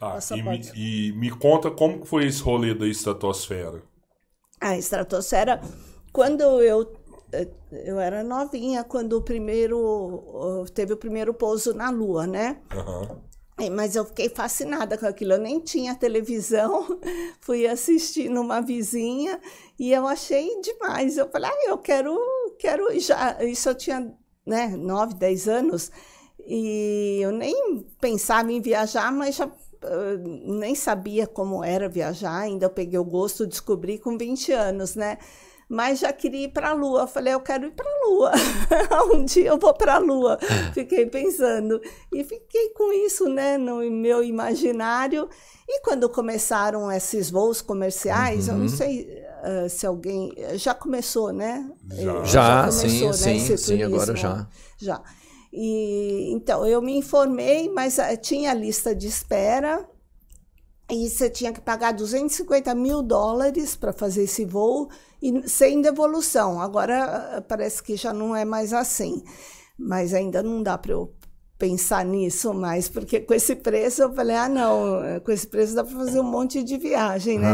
Tá, passaporte. e me conta como que foi esse rolê da estratosfera. A estratosfera, quando eu era novinha, quando teve o primeiro pouso na Lua, né? Aham. Mas eu fiquei fascinada com aquilo. Eu nem tinha televisão, fui assistir numa vizinha e eu achei demais. Eu falei, eu quero já. Isso eu tinha, né, 9, 10 anos e eu nem pensava em viajar, mas já nem sabia como era viajar. Ainda eu peguei o gosto, descobri com 20 anos, né? Mas já queria ir para a Lua. Eu falei, eu quero ir para a Lua. Um dia eu vou para a Lua. Fiquei pensando. E fiquei com isso, né, no meu imaginário. E quando começaram esses voos comerciais, eu não sei se alguém... Já começou, né? Já começou, sim, né, sim, agora já. Já. E, então, eu me informei, mas tinha lista de espera. E você tinha que pagar $250 mil para fazer esse voo, e sem devolução. Agora parece que já não é mais assim. Mas ainda não dá para eu pensar nisso mais, porque com esse preço eu falei, não, com esse preço dá para fazer um monte de viagem, né?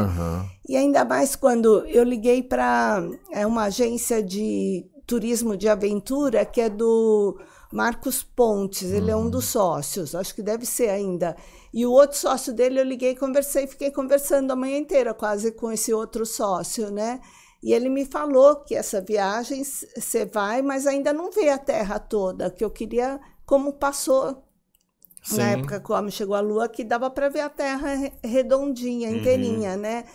E ainda mais quando eu liguei para uma agência de turismo de aventura, que é do Marcos Pontes, ele é um dos sócios, acho que deve ser ainda. E o outro sócio dele, eu liguei, conversei, fiquei conversando a manhã inteira quase com esse outro sócio, né? E ele me falou que essa viagem você vai, mas ainda não vê a Terra toda, que eu queria como passou. Sim. Na época que o homem chegou à Lua, que dava para ver a Terra redondinha, inteirinha, né?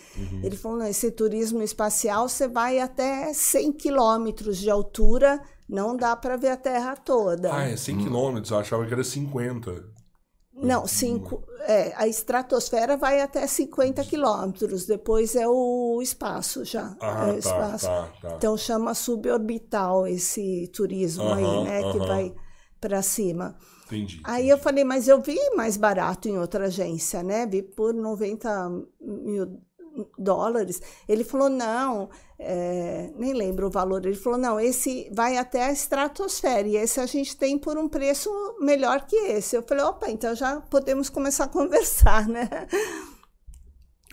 Ele falou, não, esse turismo espacial, você vai até 100 quilômetros de altura, não dá para ver a Terra toda. É 100 quilômetros, eu achava que era 50. Não, a estratosfera vai até 50 quilômetros, depois é o espaço já. Ah, espaço. Tá. Então chama suborbital esse turismo aí, né? Que vai para cima. Entendi. Aí eu falei, mas eu vi mais barato em outra agência, né? Vi por $90 mil. Ele falou, não, nem lembro o valor. Ele falou, não, esse vai até a estratosfera e esse a gente tem por um preço melhor que esse. Eu falei, opa, então já podemos começar a conversar, né?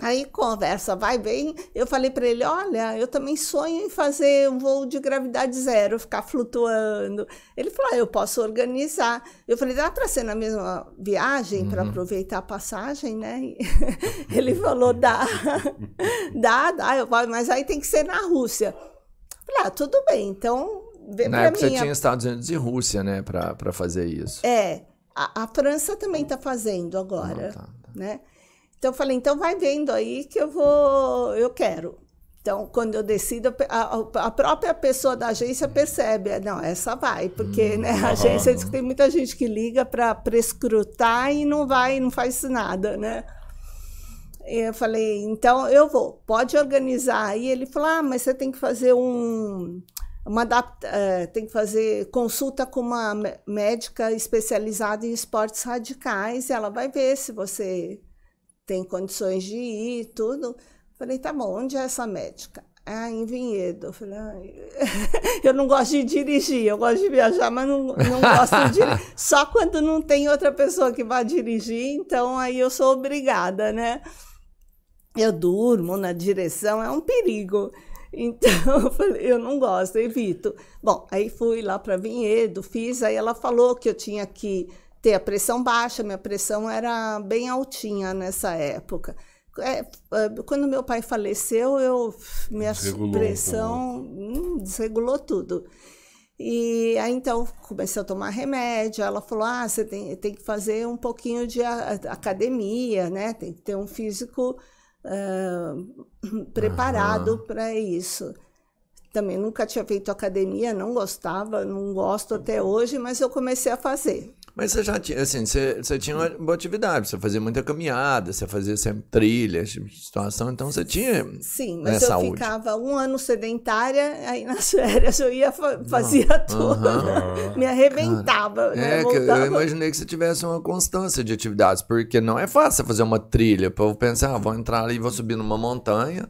Aí conversa, vai bem. Eu falei para ele, olha, eu também sonho em fazer um voo de gravidade zero, ficar flutuando. Ele falou, eu posso organizar. Eu falei, dá para ser na mesma viagem, para aproveitar a passagem, né? Ele falou, dá. Eu falei, mas aí tem que ser na Rússia. Eu falei, tudo bem, então vê para mim. Na época você tinha Estados Unidos e Rússia, né, para fazer isso. A França também está fazendo agora, né? Então, eu falei, então vai vendo aí que eu quero. Então, quando eu decido, a própria pessoa da agência percebe, não, essa vai, porque né, a agência diz que tem muita gente que liga para prescrutar e não vai, não faz nada, né? E eu falei, então eu vou, pode organizar. Aí ele falou, mas você tem que fazer tem que fazer consulta com uma médica especializada em esportes radicais, e ela vai ver se você tem condições de ir, tudo. Falei, tá bom, onde é essa médica? Em Vinhedo. Eu falei, eu não gosto de dirigir, eu gosto de viajar, mas não gosto de dirigir. Só quando não tem outra pessoa que vá dirigir, então aí eu sou obrigada, né? Eu durmo na direção, é um perigo. Então, eu falei, eu não gosto, evito. Bom, aí fui lá para Vinhedo, fiz, aí ela falou que eu tinha que ter a pressão baixa, minha pressão era bem altinha nessa época. Quando meu pai faleceu, minha pressão desregulou tudo. E aí, então, comecei a tomar remédio. Ela falou, você tem que fazer um pouquinho de academia, né? Tem que ter um físico preparado para isso. Também nunca tinha feito academia, não gostava, não gosto até hoje, mas eu comecei a fazer. Mas você já tinha, assim, você tinha uma boa atividade, você fazia muita caminhada, você fazia sempre trilha, esse tipo de situação, então você tinha. Sim, mas eu ficava 1 ano sedentária, aí nas férias eu ia, fazia tudo, me arrebentava. Né? Eu imaginei que você tivesse uma constância de atividades, porque não é fácil fazer uma trilha, o povo pensa, vou entrar ali e vou subir numa montanha.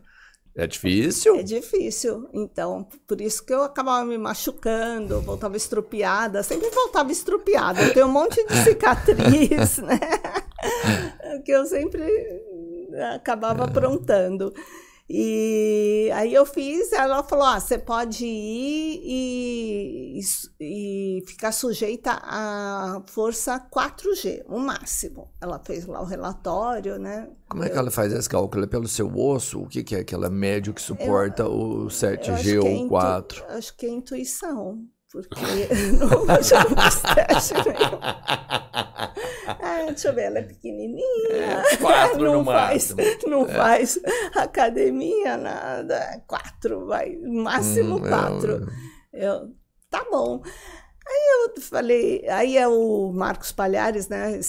É difícil? É difícil. Então, por isso que eu acabava me machucando, voltava estrupiada, sempre voltava estrupiada. Eu tenho um monte de cicatriz, né? que eu sempre acabava aprontando. E aí eu fiz, ela falou, você pode ir e ficar sujeita à força 4G, o máximo. Ela fez lá o relatório, né? Como é que ela faz esse cálculo? É pelo seu osso? O que é aquela médio que suporta o 7G ou o 4? Acho que é intuição, porque não já não fiz teste nenhum. Deixa eu ver, ela é pequenininha. 4 não no faz, máximo. não faz academia, nada. 4, vai, máximo 4. Tá bom. Aí eu falei, aí é o Marcos Palhares, né?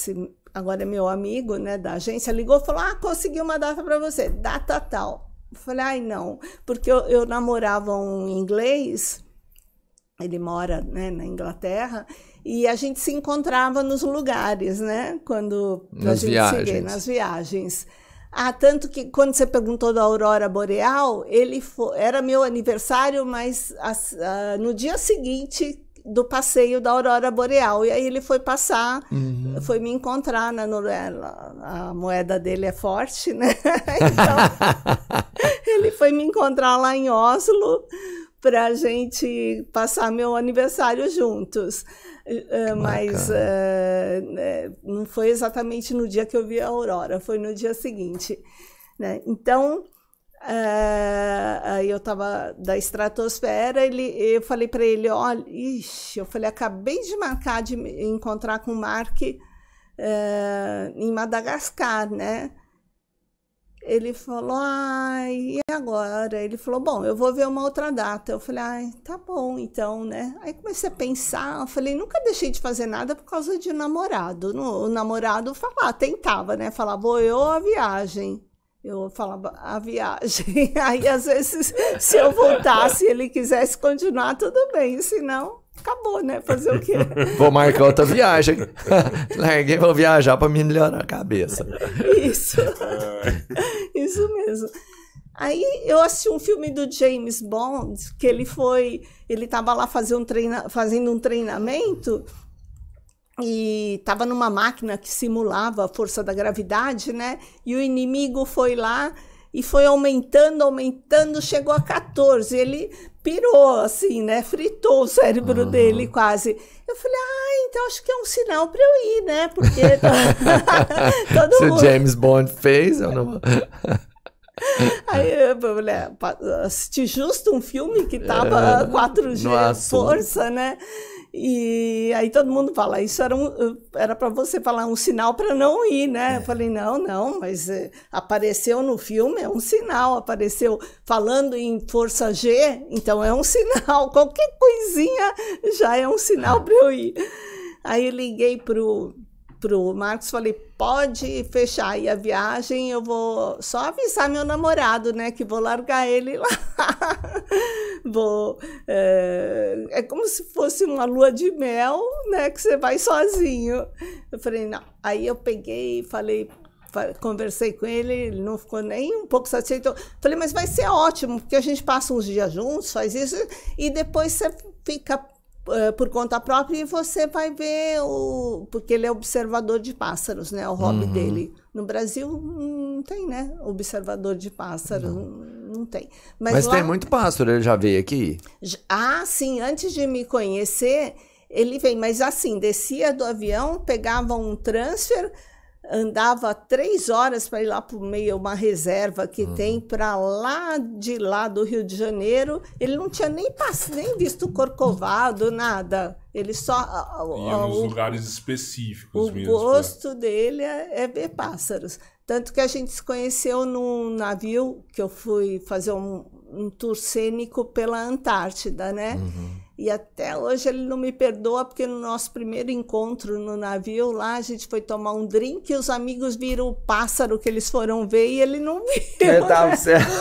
Agora é meu amigo, né, da agência, ligou e falou, consegui uma data para você, data tal. Eu falei, não, porque eu namorava um inglês, ele mora, né, na Inglaterra, e a gente se encontrava nos lugares, né? Nas viagens. Nas viagens. Tanto que quando você perguntou da Aurora Boreal, era meu aniversário, mas no dia seguinte do passeio da Aurora Boreal. E aí ele foi passar, foi me encontrar na Noruega. A moeda dele é forte, né? Então, ele foi me encontrar lá em Oslo para a gente passar meu aniversário juntos. Mas não foi exatamente no dia que eu vi a aurora, foi no dia seguinte, né? Então, aí eu estava da estratosfera, eu falei para ele, olha, eu falei, acabei de marcar de encontrar com o Mark em Madagascar, né? Ele falou, e agora? Ele falou, bom, eu vou ver uma outra data. Eu falei, tá bom, então, né? Aí comecei a pensar, eu falei, nunca deixei de fazer nada por causa de namorado. O namorado tentava, né? Falava, vou eu a viagem. Eu falava, a viagem. Aí, às vezes, se eu voltasse e ele quisesse continuar, tudo bem, senão... Acabou, né? Fazer o quê? Vou marcar outra viagem. Larguei, vou viajar para melhorar a cabeça. Isso mesmo. Aí eu assisti um filme do James Bond, que ele estava lá fazendo um treinamento e estava numa máquina que simulava a força da gravidade, né? E o inimigo foi lá e foi aumentando, chegou a 14. Ele pirou, assim, né? Fritou o cérebro dele quase. Eu falei, então acho que é um sinal para eu ir, né? Porque todo Se mundo... o James Bond fez, eu não... Aí eu assisti justo um filme que tava 4G força, né? E aí todo mundo fala, isso era para você falar um sinal para não ir, né? Eu falei, não, mas apareceu no filme, é um sinal, apareceu falando em força G, então é um sinal, qualquer coisinha já é um sinal para eu ir. Aí eu liguei pro Marcos, falei, pode fechar aí a viagem, eu vou só avisar meu namorado, né, que vou largar ele lá. É como se fosse uma lua de mel, né, que você vai sozinho. Eu falei, não. Aí eu peguei e conversei com ele, ele não ficou nem um pouco satisfeito. Falei, mas vai ser ótimo, porque a gente passa uns dias juntos, faz isso, e depois você fica... por conta própria, e você vai ver porque ele é observador de pássaros, né? O hobby dele. No Brasil não tem, né? Observador de pássaros, não tem. Mas lá, tem muito pássaro, ele já veio aqui? Sim, antes de me conhecer, ele veio, mas assim, descia do avião, pegava um transfer, andava 3 horas para ir lá para o meio, uma reserva que tem para lá do Rio de Janeiro. Ele não tinha nem visto Corcovado, nada. Ele só... Ia nos lugares específicos mesmo. O gosto dele é ver pássaros. Tanto que a gente se conheceu num navio que eu fui fazer um tour cênico pela Antártida, né? E até hoje ele não me perdoa, porque no nosso primeiro encontro no navio, lá a gente foi tomar um drink e os amigos viram o pássaro que eles foram ver e ele não viu. Eu tava certo.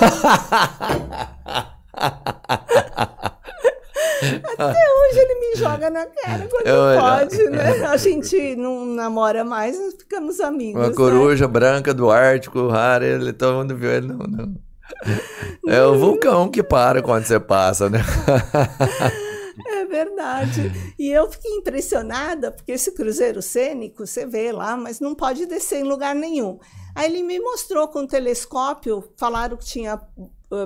Até hoje ele me joga na cara quando pode, né? A gente não namora mais, nós ficamos amigos. Uma coruja branca do Ártico, rara, todo mundo viu ele, não. É o vulcão que para quando você passa, né? É verdade. E eu fiquei impressionada, porque esse cruzeiro cênico, você vê lá, mas não pode descer em lugar nenhum. Aí ele me mostrou com o telescópio, falaram que tinha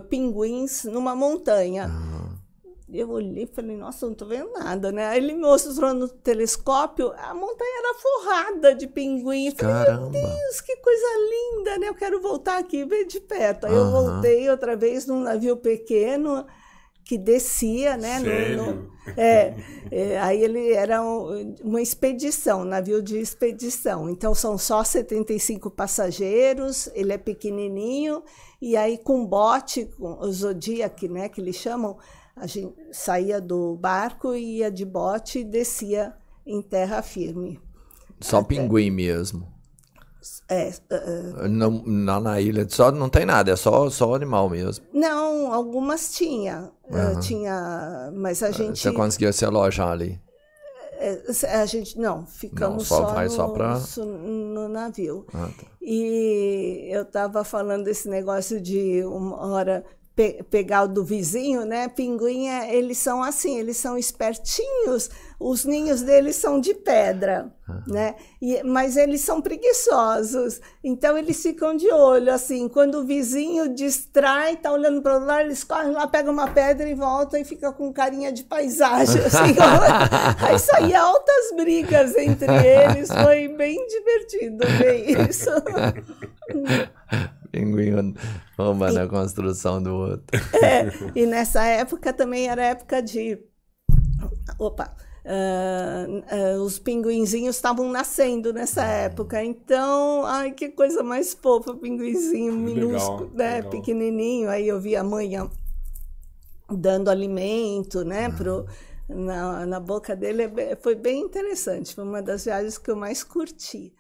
pinguins numa montanha. Eu olhei e falei, nossa, não estou vendo nada, né? Aí ele me mostrou no telescópio, a montanha era forrada de pinguim. Eu falei, Caramba. meu Deus, que coisa linda, né? Eu quero voltar aqui e ver de perto. Aí eu voltei outra vez num navio pequeno que descia, né? Sério? Aí ele era uma expedição, navio de expedição. Então são só 75 passageiros, ele é pequenininho, e aí com bote, com o Zodiac, né, que eles chamam, a gente saía do barco e ia de bote e descia em terra firme. Só pinguim mesmo. Não, Na ilha só não tem nada, é só animal mesmo. não, algumas tinha, mas a gente... Você conseguia se alojar ali? A gente não, ficamos no navio. Tá. E eu estava falando desse negócio de uma hora pegar o do vizinho, né? Pinguim, eles são assim, eles são espertinhos, os ninhos deles são de pedra, né? Mas eles são preguiçosos, então eles ficam de olho, assim, quando o vizinho distrai, tá olhando para o lado, eles correm lá, pegam uma pedra e voltam e ficam com carinha de paisagem, assim. Aí saía altas brigas entre eles, foi bem divertido ver isso. Pinguim roubando a construção do outro. E nessa época também era época de... os pinguinzinhos estavam nascendo nessa época, então, ai, que coisa mais fofa, pinguinzinho minúsculo, né, legal. Pequenininho. Aí eu vi a mãe dando alimento, né, na boca dele. Foi bem interessante, foi uma das viagens que eu mais curti.